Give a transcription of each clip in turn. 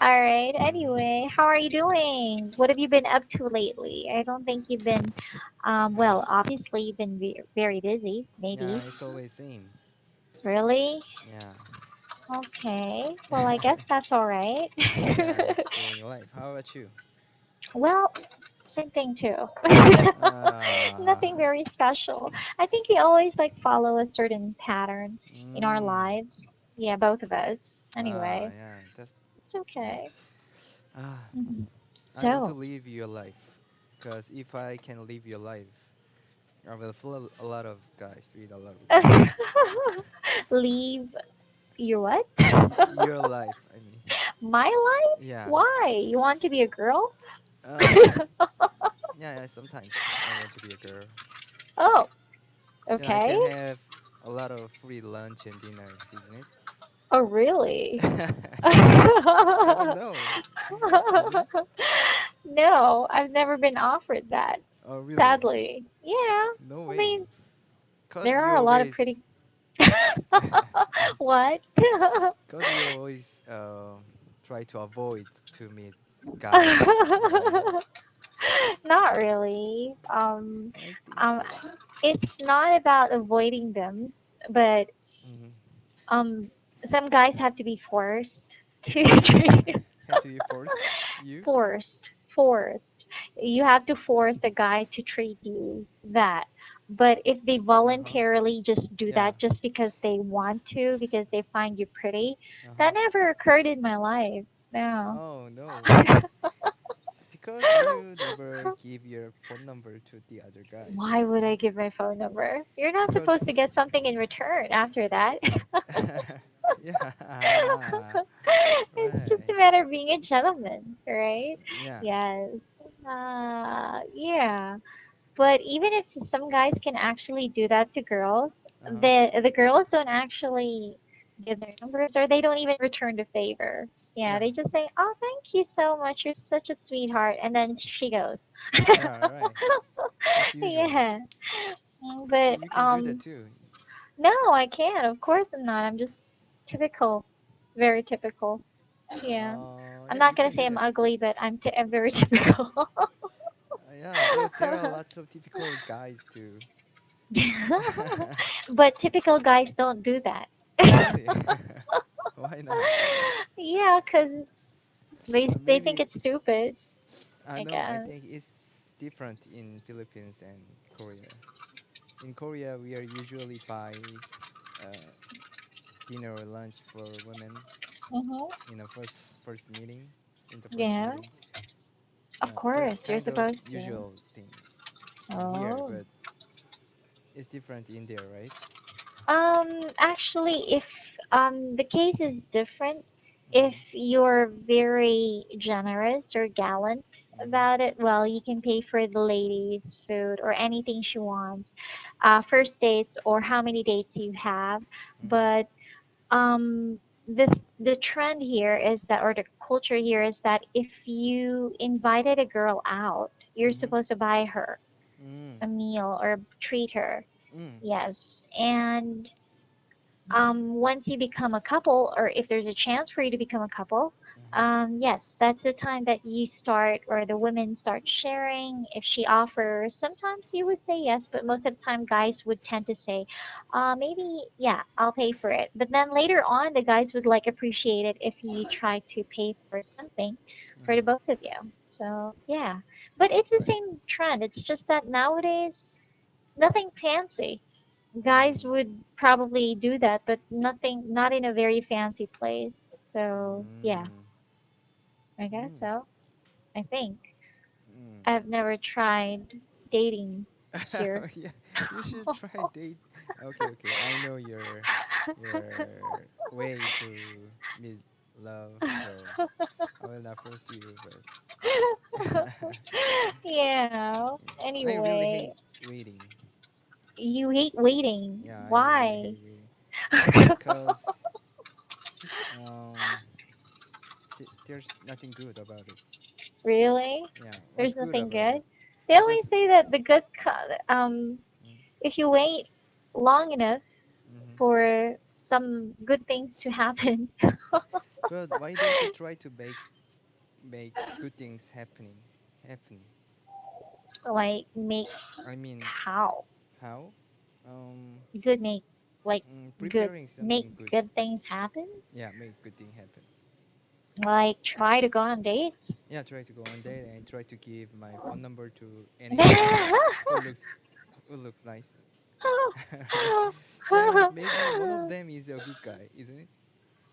All right. Mhm. Anyway, how are you doing? What have you been up to lately? I don't think you've been, well, obviously you've been very busy, maybe. Yeah, it's always same. Really? Yeah. Okay. Well, I guess that's all right. Yeah, it's going life. How about you? Well, same thing too. Uh, Nothing very special. I think we always like follow a certain pattern in our mm, lives. Yeah, both of us. Anyway, yeah, that's it's yeah. okay. Ah, Mhm. I want to So, live your life, because if I can live your life, I will fool a lot of guys with a lot of girls. leave your what? Your life, I mean. My life? Yeah. Why? You want to be a girl? Uh, yeah, yeah, sometimes I want to be a girl. Oh, Then I okay. can have a lot of free lunch and dinners, isn't it? Oh, really? Isn't it? I don't know. Isn't it? No, I've never been offered that. Oh, really? Sadly. Yeah. No I way. mean, Cause there you are a lot of always, pretty. What? cause you always try to avoid to meet guys, right? Not really. I think Um, so. it's not about avoiding them, but Hmm. um, some guys have to be forced to Had to force you? forced, forced. You have to force a guy to treat you that. But if they Uh huh. voluntarily just do Yeah. that just because they want to, because they find you pretty, Uh that huh. never occurred in my life. No. Oh no. Because you never give your phone number to the other guys, Why would isn't I it? give my phone number? You're not Because supposed to get something in return after that. yeah. It's just Right. a matter of being a gentleman, right? Yeah. Yes. Yeah. But even if some guys can actually do that to girls, Uh-huh. the girls don't actually give their numbers or they don't even return the favor. Yeah, Yeah. they just say, "Oh, thank you so much. You're such a sweetheart," and then she goes. Yeah, right. That's usual. Yeah. So But you can do that too. no, I can't. Of course I'm not. I'm just typical, very typical. Yeah. I'm Yeah, not you gonna can say do I'm that. ugly, but I'm very typical. Yeah, but there are lots of typical guys too. But typical guys don't do that. Really? Why not? Yeah, 'cause they think Maybe it's stupid, I I know. I guess. think it's different in Philippines and Korea. In Korea, we are usually buy uh, dinner or lunch for women Mhm. in a first meeting, in the first Yeah. meeting. Of That's course, you're kind of supposed to. usual thing in here, Oh. but it's different in there, right? Actually, if the case is different, if Mm-hmm. you're very generous or gallant Mm-hmm. about it, well, you can pay for the lady's food or anything she wants, first dates or how many dates you have. Mm-hmm. But this the trend here is that, or the culture here is that if you invited a girl out, you're Mm-hmm. supposed to buy her Mm. a meal or treat her. Mm. Yes, and once you become a couple, or if there's a chance for you to become a couple, Mm-hmm. yes, that's the time that you start, or the women start sharing. If she offers, sometimes you would say yes, but most of the time, guys would tend to say, maybe, yeah, I'll pay for it. But then later on, the guys would like appreciate it if you try to pay for something for the Mm-hmm. both of you. So, yeah. But it's the Right. same trend. It's just that nowadays, nothing fancy. Guys Mm. would probably do that, but nothing, not in a very fancy place. So yeah, Mm. I guess Mm. so. I think Mm. I've never tried dating here. Yeah, you should try date. Okay, okay. I know your way to meet love, so I will not force you, but Yeah. I really hate Anyway, waiting. you hate waiting. Yeah, I really Why? hate waiting because um there's nothing good about it. Really? Yeah, what's There's good nothing about good. it? They always Just say that the good, mm, if you wait long enough mm-hmm. for some good things to happen. But why don't you try to make good things happen? Like make I mean, how? how? Um, Good make like good preparing make something good. good things happen? Yeah, make good thing happen. Like try to go on dates? Yeah, try to go on date and try to give my phone number to any girls who looks nice. Right? Then maybe one of them is a good guy, isn't it?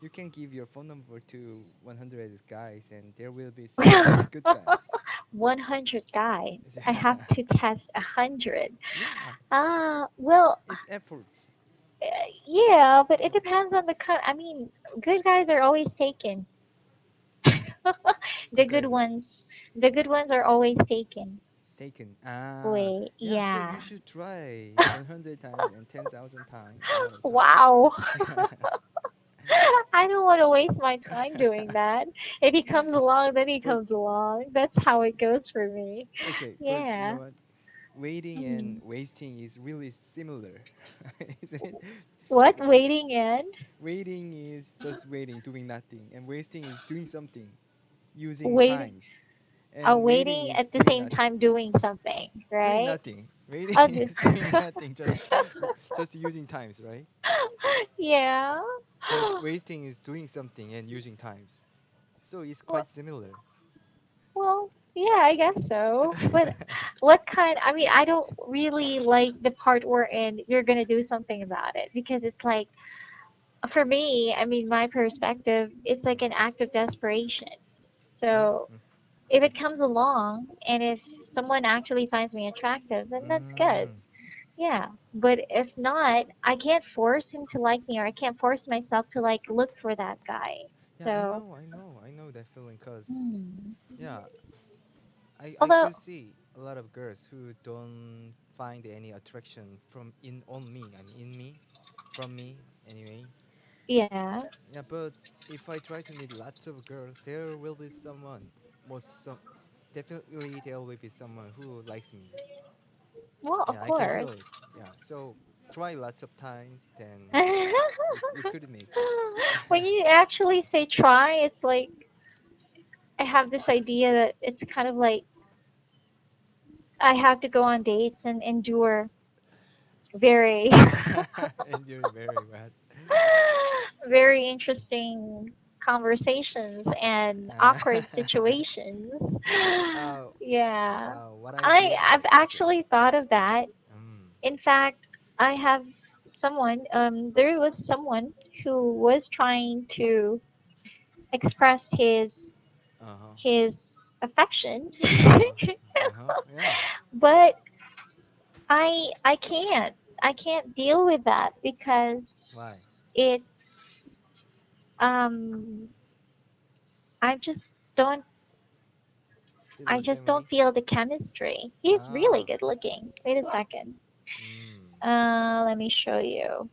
You can give your phone number to 100 guys, and there will be some good guys. 100 guys. I have Yeah, to test 100. yeah. Well, It's efforts. yeah, but it depends on the cut. I mean, good guys are always taken. the Good good guys are ones, the good ones are always taken. taken. Ah, Wait, yeah. So yeah. you should try 100 times and 10,000 times, a lot of times. Wow. I don't want to waste my time doing that. If he comes along, then he But comes along. That's how it goes for me. okay, but you know Yeah. what? Waiting and Mm. wasting is really similar, isn't it? What? Waiting in? Waiting is just waiting, doing nothing, and wasting is doing something, using Wait. times. And waiting Waiting is at the doing same nothing. time doing something, Doing right? nothing. Waiting Uh, is doing nothing, just using times, right? yeah. But wasting is doing something and using times. So it's quite Well, similar. well, yeah, I guess so. But what kind? I mean, I don't really like the part wherein you're gonna do something about it because it's like, for me, I mean, my perspective, it's like an act of desperation. So Mm-hmm. if it comes along and if someone actually finds me attractive, then that's good. Mm. Yeah. But if not, I can't force him to like me or I can't force myself to like look for that guy. Yeah, So, I know that feeling. Cause hmm. yeah, I Although, could see a lot of girls who don't find any attraction from in on me. I mean, in me, from me anyway. yeah. Yeah, but if I try to meet lots of girls, there will be someone. Most some definitely there will be someone who likes me. Well, of Yeah, I can course. feel it. Yeah, so try lots of times, then you could make. When you actually say try, it's like I have this idea that it's kind of like I have to go on dates and endure very And you're very bad. very interesting conversations and Uh, awkward situations. uh, Yeah. what I I did. I've Okay. actually thought of that. Mm. In fact, I have someone there was someone who was trying to express Uh huh. his affection. Uh. Uh huh. Yeah. But I can't. I can't deal with that because Why? it um I just don't Feel I the just same don't way? feel the chemistry. He's really Ah. good looking. Wait a second. Mm. Let me show you.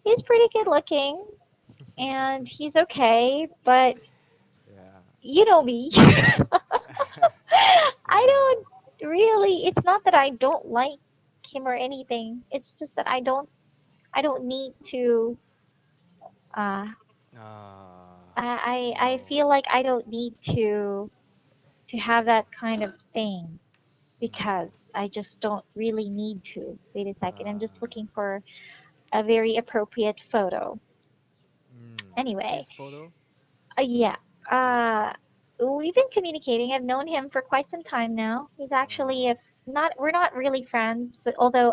He's pretty good looking and he's okay, but Yeah. you know me. I Yeah. don't really, it's not that I don't like him or anything. It's just that I don't need to uh Ah. I No. feel like I don't need to have that kind of thing because Mm. I just don't really need to. Wait a second. I'm just Ah. looking for a very appropriate photo. Mm. Anyway, His photo? yeah. Oh. Uh, we've been communicating. I've known him for quite some time now. He's actually Uh-huh. if not we're not really friends, but although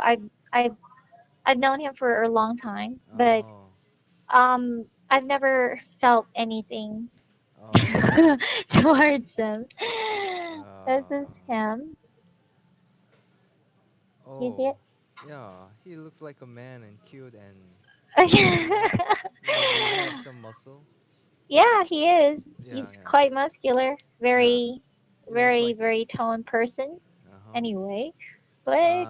I've known him for a long time, but Oh. I've never felt anything Oh. towards him. This is Uh. him. He's Oh. it. Yeah. He looks like a man and cute and isn't it? Maybe have some muscle. Yeah, he is. He's Yeah, yeah. quite muscular, Yeah. very, He looks very, like that. very toned person. Uh-huh. Anyway, but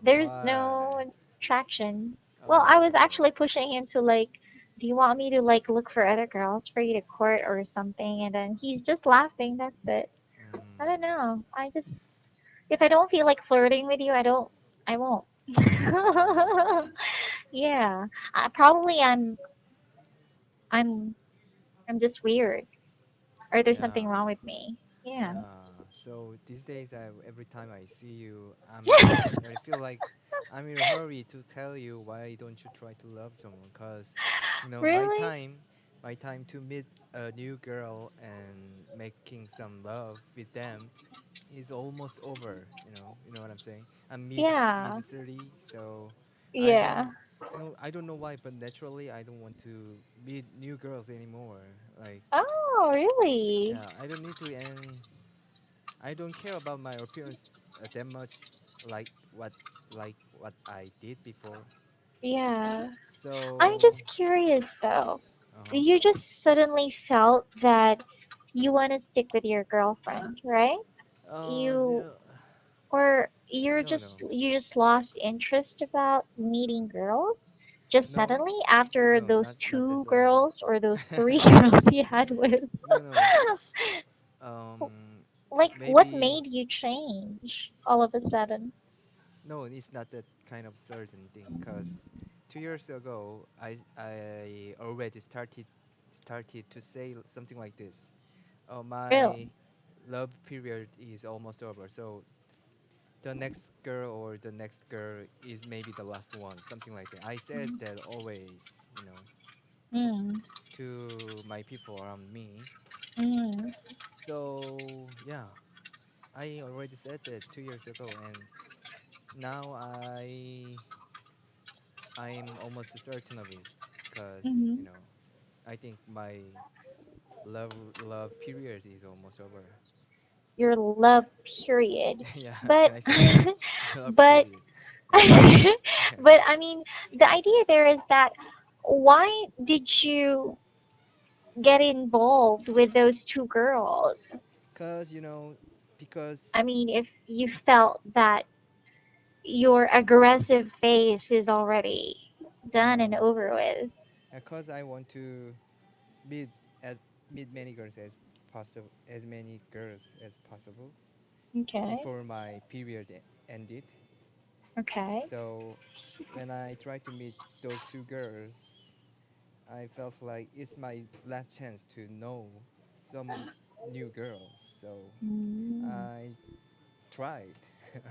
there's Why? no traction. Well, I was Oh. actually pushing him to like, do you want me to like look for other girls for you to court or something? And then he's just laughing. That's it. I don't Mm. know. I just if I don't feel like flirting with you, I won't. Mm. Yeah, probably I'm I'm just weird, or there's something Yeah, wrong with me. Yeah. yeah. So these days, every time I see you, I feel like I'm in a hurry to tell you why don't you try to love someone? Cause, Really? my time to meet a new girl and making some love with them is almost over. You know what I'm saying? I'm mid Yeah. 30, so I Yeah. don't, I don't know why, but naturally I don't want to meet new girls anymore. Like, Oh, really? yeah, I don't need to, and I don't care about my appearance that much, like what I did before. Yeah. I'm just So, curious though. uh-huh. You just suddenly felt that you want to stick with your girlfriend, right? You No, or no, no, you just lost interest about meeting girls just no, suddenly after no, those not that two suddenly. girls or those three girls you had with. No, no. Um, Like what Maybe made you change all of a sudden? no. It's not that kind of certain thing. Cause 2 years ago, I already started to say something like this. Oh, Really? my love period is almost over. So the next girl or the next girl is maybe the last one, something like that. I said that always, Mm. to my people around me. Mm. So yeah, I already said that 2 years ago, and now I'm almost certain of it, cause Mm-hmm. I think my love period is almost over. Your love period. Yeah, But can I say that? Love but period. Yeah, but I mean the idea there is that why did you get involved with those two girls? cause because I mean if you felt that your aggressive phase is already done and uh, over with. cause I want to meet as meet many girls as possible, as many girls as possible Okay. before my period ended. Okay. So when I tried to meet those two girls, I felt like it's my last chance to know some new girls. So Mm. I tried,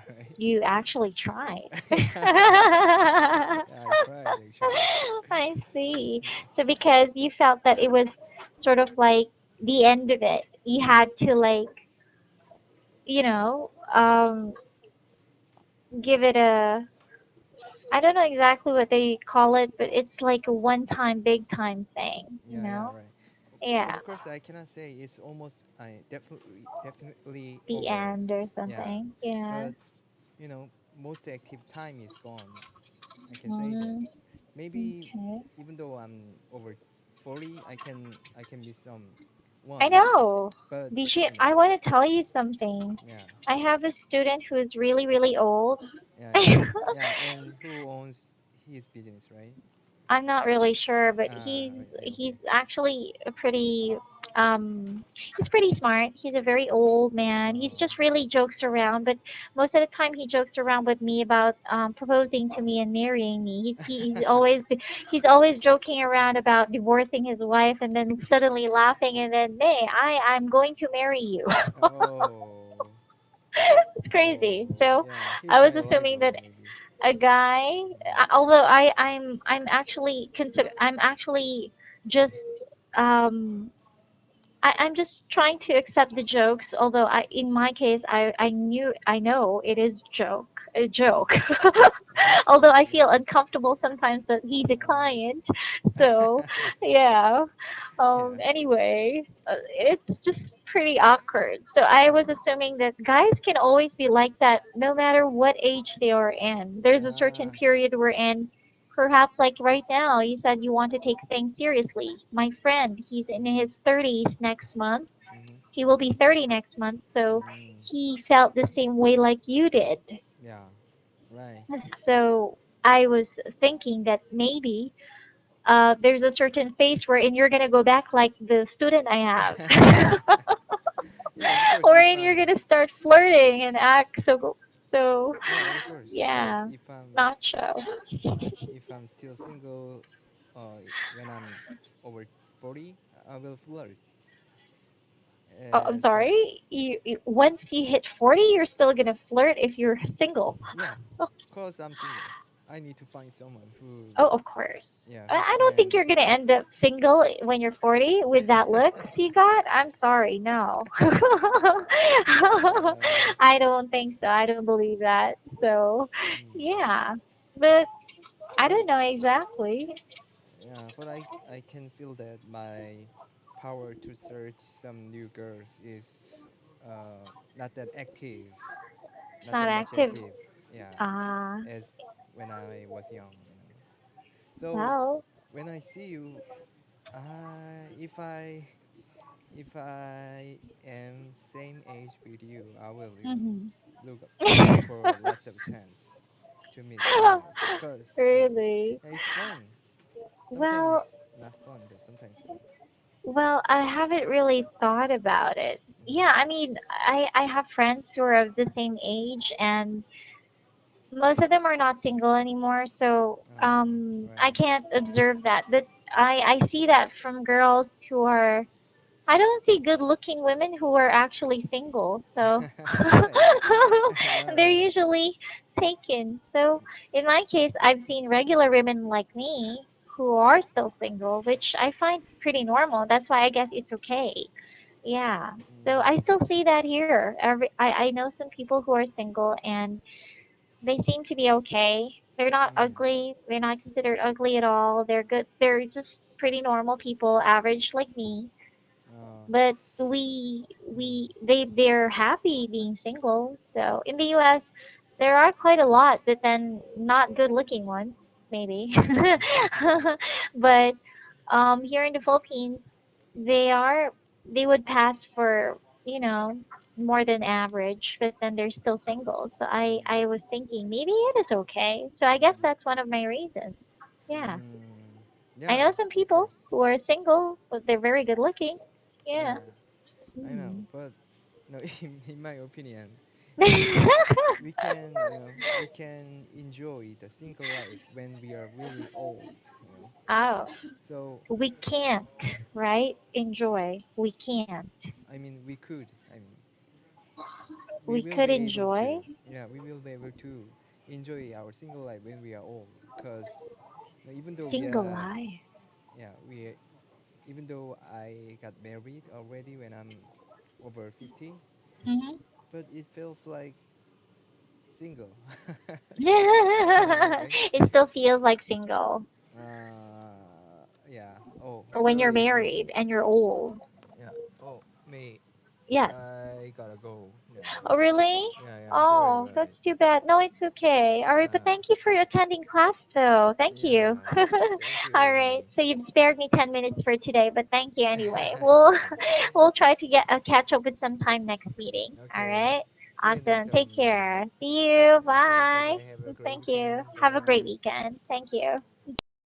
right? You actually tried. Yeah, yeah, I tried actually. I see. Yeah, So because you felt that it was sort of like the end of it, you had to like, you know, yeah, give it a, I don't know exactly what they call it, but it's like a one time, big time thing, you yeah, know? right. Yeah, Of course, I cannot say it's almost, I definitely the over. end or Yeah, something. Yeah. but most active time is gone. I can say that. Mm, Maybe okay. even though I'm over 40, I can miss some I one, know. but Did you? you know, I want to tell you something. yeah, I have a student who is really, really old. yeah, yeah, yeah. And who owns his business, right? I'm not really sure, but Right, he's okay. actually a pretty he's pretty smart. He's a very old man. He's Oh, just really jokes around, but most of the time he jokes around with me about proposing to me and marrying me. He's always joking around about divorcing his wife and then suddenly laughing and then, "Hey, I'm going to marry you." oh, It's crazy. oh, So yeah. I He's was my assuming that rival, maybe. a guy, Hmm. although I'm actually just um I'm just trying to accept the jokes. Although in my case I know it is a joke. He's Although I joking. feel uncomfortable sometimes that he Uh, declined. So yeah. yeah. Anyway, it's just pretty awkward. So I was Oh. assuming that guys can always be like that no matter what age they are in. There's a certain Ah. period we're in. Perhaps like right now, you said you want to take things seriously. My friend, he's in Mm-hmm. his 30s next month. Mm-hmm. He will be 30 next month, so Mm. he felt the same way like you did. Yeah. Right. So I was thinking that maybe there's a certain phase wherein you're gonna go back like the student I have, Yeah, of course. wherein you're gonna start flirting and act so Yeah, of course. yeah, macho. If I'm still single, when I'm over 40, I will flirt. Oh, I'm Cause sorry. You once you hit 40, you're still gonna flirt if you're single. yeah, cause I'm single. I need to find someone who, Oh, of course. yeah, whose I don't think you're gonna parents. end up single when you're 40 with that looks you got. I'm sorry, no. uh, I don't think so. I don't believe that. So, mm, yeah. But I but don't know exactly. yeah, but I can feel that my power to search some new girls is not that active, It's not not that much active. active. Yeah, Ah, as when I was young, you know. So well. when I see you, if I am same age with you, I will, you know, Mhm. look look for lots of chance to meet guys, cause you know, Really? yeah, it's fun. Sometimes Well, it's not fun, but sometimes fun. well, I haven't really thought about it. Yeah, I Mm, mean, I have friends who are of the same age, and most of them are not single anymore. So I right. can't observe that. But I see that from girls who are. I don't see good-looking women who are actually single. So Right. Yeah, they're right. usually taken. So in my case, I've seen regular women like me who are still single, which I find pretty normal. That's why I guess it's okay. Yeah. So I still Mm, see that here. I know some people who are single and they seem to be okay. They're not mm, ugly. They're not considered ugly at all. They're good. They're just pretty normal people, average like me. uh, But mm, they're happy being single. So in the U.S., there are quite a lot, but then not good looking ones, maybe. But here in the Philippines, they are they would pass for more than average, but then they're still single. So I was thinking maybe it is okay. So I guess that's one of my reasons. Yeah, I yeah, know some of people course. who are single, but they're very good looking. Yeah. Yeah, I know, Hmm. but no, in my opinion, we can enjoy the single life when we are really old, you know. Oh, So, we can't, right? Enjoy. We can't. I mean, we could. I mean, we We will could be able enjoy to. Yeah, we will be able to enjoy our single life when we are old. Cause even though we single are, life. yeah, we even though I got married already when I'm over 50, Hmm. but it feels like single. You know what I'm saying? It still feels like single. Yeah. Oh, Or when you're sorry, but married and you're old. yeah. Oh, me. Yes. I gotta go now. Oh, really? Yeah, yeah. I'm sorry Oh, about that's it. too bad. No, it's okay. All right, but Uh, thank you for attending class, though. Thank yeah. you. Thank All you. right, so you've spared me 10 minutes for today, but thank you anyway. We'll we'll try to get catch up with some time next meeting. All Okay. right. See you next Awesome. Take time. care. See you. Okay. Bye Bye. bye. Have a great Thank you. weekend. Bye Have a great bye. weekend. Thank you.